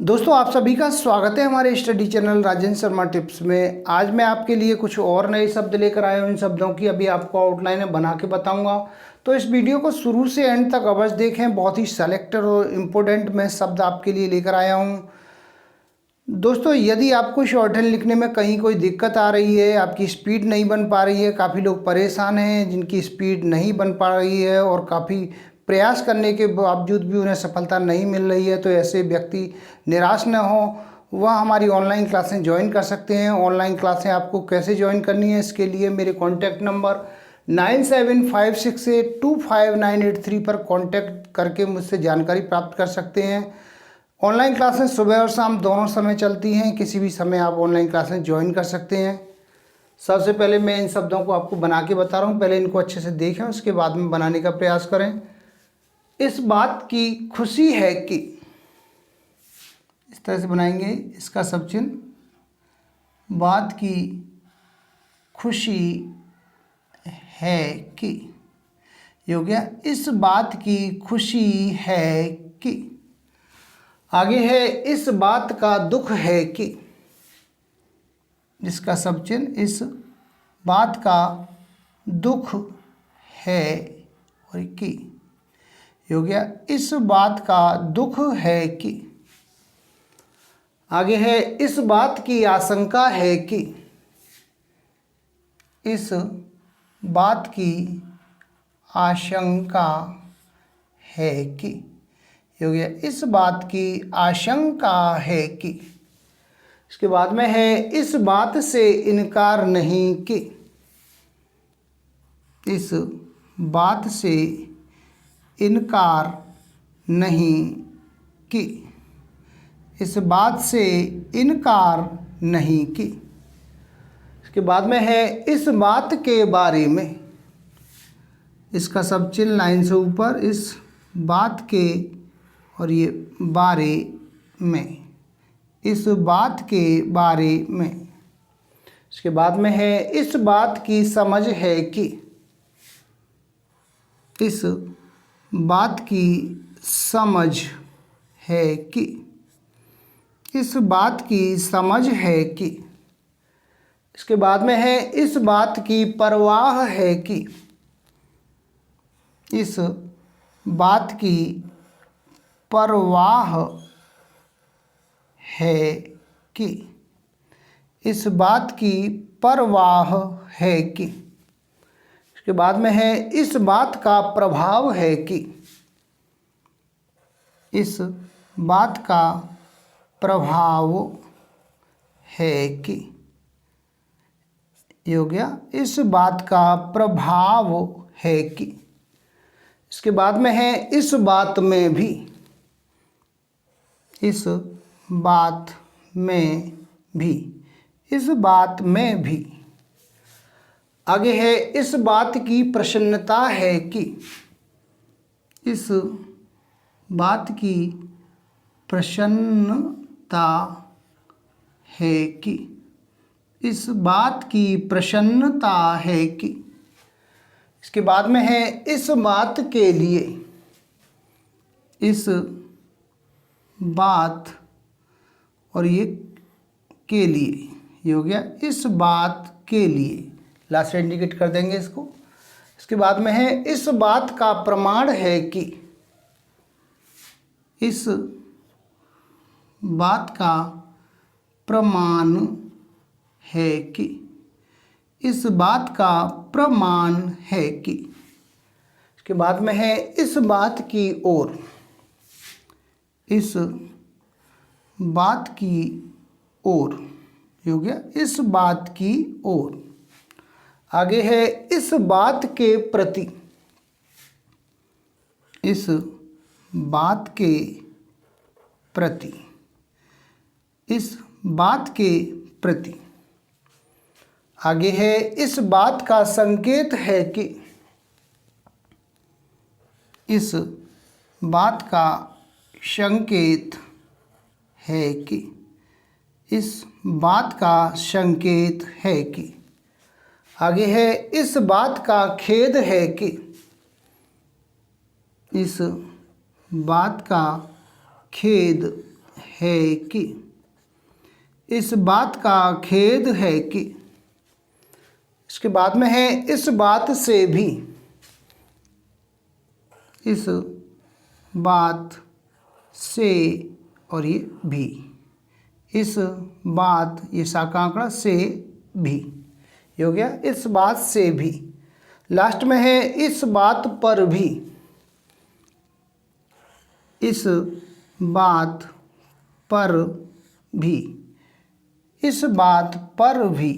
दोस्तों आप सभी का स्वागत है हमारे study channel Rajendra Sharma tips में। आज मैं आपके लिए कुछ और नए शब्द लेकर आया हूँ। इन शब्दों की अभी आपको आउटलाइन बना के बताऊंगा, तो इस वीडियो को शुरू से एंड तक अवश्य देखें। बहुत ही सेलेक्टेड और इम्पोर्टेंट मैं शब्द आपके लिए लेकर आया हूँ। दोस्तों यदि आपको शॉर्ट हैंड लिखने में कहीं कोई दिक्कत आ रही है, आपकी स्पीड नहीं बन पा रही है, काफ़ी लोग परेशान हैं जिनकी स्पीड नहीं बन पा रही है और काफ़ी प्रयास करने के बावजूद भी उन्हें सफलता नहीं मिल रही है, तो ऐसे व्यक्ति निराश न हो, वह हमारी ऑनलाइन क्लासें ज्वाइन कर सकते हैं। ऑनलाइन क्लासें आपको कैसे ज्वाइन करनी है, इसके लिए मेरे कॉन्टैक्ट नंबर 9756825983 पर कॉन्टैक्ट करके मुझसे जानकारी प्राप्त कर सकते हैं। ऑनलाइन क्लासें सुबह और शाम दोनों समय चलती हैं, किसी भी समय आप ऑनलाइन क्लासें ज्वाइन कर सकते हैं। सबसे पहले मैं इन शब्दों को आपको बना के बता रहा हूँ, पहले इनको अच्छे से देखें, उसके बाद में बनाने का प्रयास करें। इस बात की खुशी है कि, इस तरह से बनाएंगे इसका सब चिन्ह। बात की खुशी है कि, ये हो गया इस बात की खुशी है कि। आगे है इस बात का दुख है कि, जिसका सब चिन्ह इस बात का दुख है और कि, ये हो गया इस बात का दुख है कि। आगे है इस बात की आशंका है कि, इस बात की आशंका है कि, ये हो गया इस बात की आशंका है कि। इसके बाद में है इस बात से इनकार नहीं कि, इस बात से इनकार नहीं कि, इस बात से इनकार नहीं कि। इसके बाद में है इस बात के बारे में, इसका सब चिन्ह लाइन से ऊपर, इस बात के और ये बारे में, इस बात के बारे में। इसके बाद में है इस बात की समझ है कि, इस बात की समझ है कि, इस बात की समझ है कि। इसके बाद में है इस बात की परवाह है कि, इस बात की परवाह है कि, इस बात की परवाह है कि। इसके बाद में है इस बात का प्रभाव है कि, इस बात का प्रभाव है कि, ये हो गया इस बात का प्रभाव है कि। इसके बाद में है इस बात में भी, इस बात में भी, इस बात में भी। आगे है इस बात की प्रसन्नता है कि, इस बात की प्रसन्नता है कि, इस बात की प्रसन्नता है कि। इसके बाद में है इस बात के लिए, इस बात और ये के लिए, ये हो गया इस बात के लिए, लास्ट से इंडिकेट कर देंगे इसको। इसके बाद में है इस बात का प्रमाण है कि, इस बात का प्रमाण है कि, इस बात का प्रमाण है कि। इसके बाद में है इस बात की ओर, इस बात की ओर, ये हो गया इस बात की ओर। आगे है इस बात के प्रति, इस बात के प्रति, इस बात के प्रति। आगे है इस बात का संकेत है कि, इस बात का संकेत है कि, इस बात का संकेत है कि। आगे है इस बात का खेद है कि, इस बात का खेद है कि, इस बात का खेद है कि। इसके बाद में है इस बात से भी, इस बात से और ये भी, इस बात, ये सा का आंकड़ा से भी, ये हो गया इस बात से भी। लास्ट में है इस बात पर भी, इस बात पर भी, इस बात पर भी।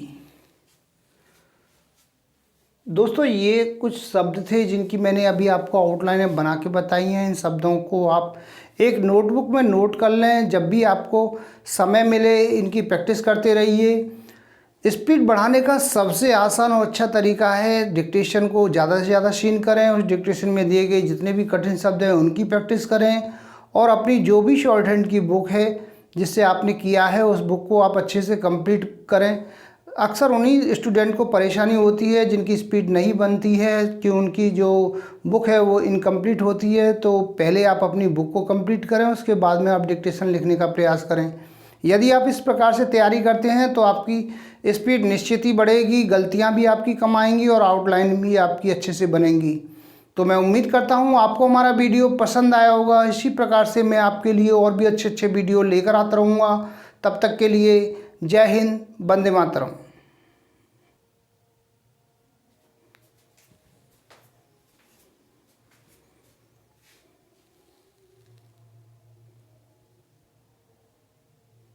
दोस्तों ये कुछ शब्द थे जिनकी मैंने अभी आपको आउटलाइन बना के बताई हैं। इन शब्दों को आप एक नोटबुक में नोट कर लें, जब भी आपको समय मिले इनकी प्रैक्टिस करते रहिए। स्पीड बढ़ाने का सबसे आसान और अच्छा तरीका है डिक्टेशन को ज़्यादा से ज़्यादा सीन करें, उस डिक्टेशन में दिए गए जितने भी कठिन शब्द हैं उनकी प्रैक्टिस करें, और अपनी जो भी शॉर्ट हैंड की बुक है जिससे आपने किया है उस बुक को आप अच्छे से कंप्लीट करें। अक्सर उन्हीं स्टूडेंट को परेशानी होती है जिनकी स्पीड नहीं बनती है कि उनकी जो बुक है वो इनकम्प्लीट होती है। तो पहले आप अपनी बुक को कंप्लीट करें, उसके बाद में आप डिक्टेशन लिखने का प्रयास करें। यदि आप इस प्रकार से तैयारी करते हैं तो आपकी स्पीड निश्चित ही बढ़ेगी, गलतियां भी आपकी कम आएंगी और आउटलाइन भी आपकी अच्छे से बनेंगी। तो मैं उम्मीद करता हूं आपको हमारा वीडियो पसंद आया होगा। इसी प्रकार से मैं आपके लिए और भी अच्छे अच्छे वीडियो लेकर आता रहूँगा। तब तक के लिए जय हिंद, वंदे मातरम।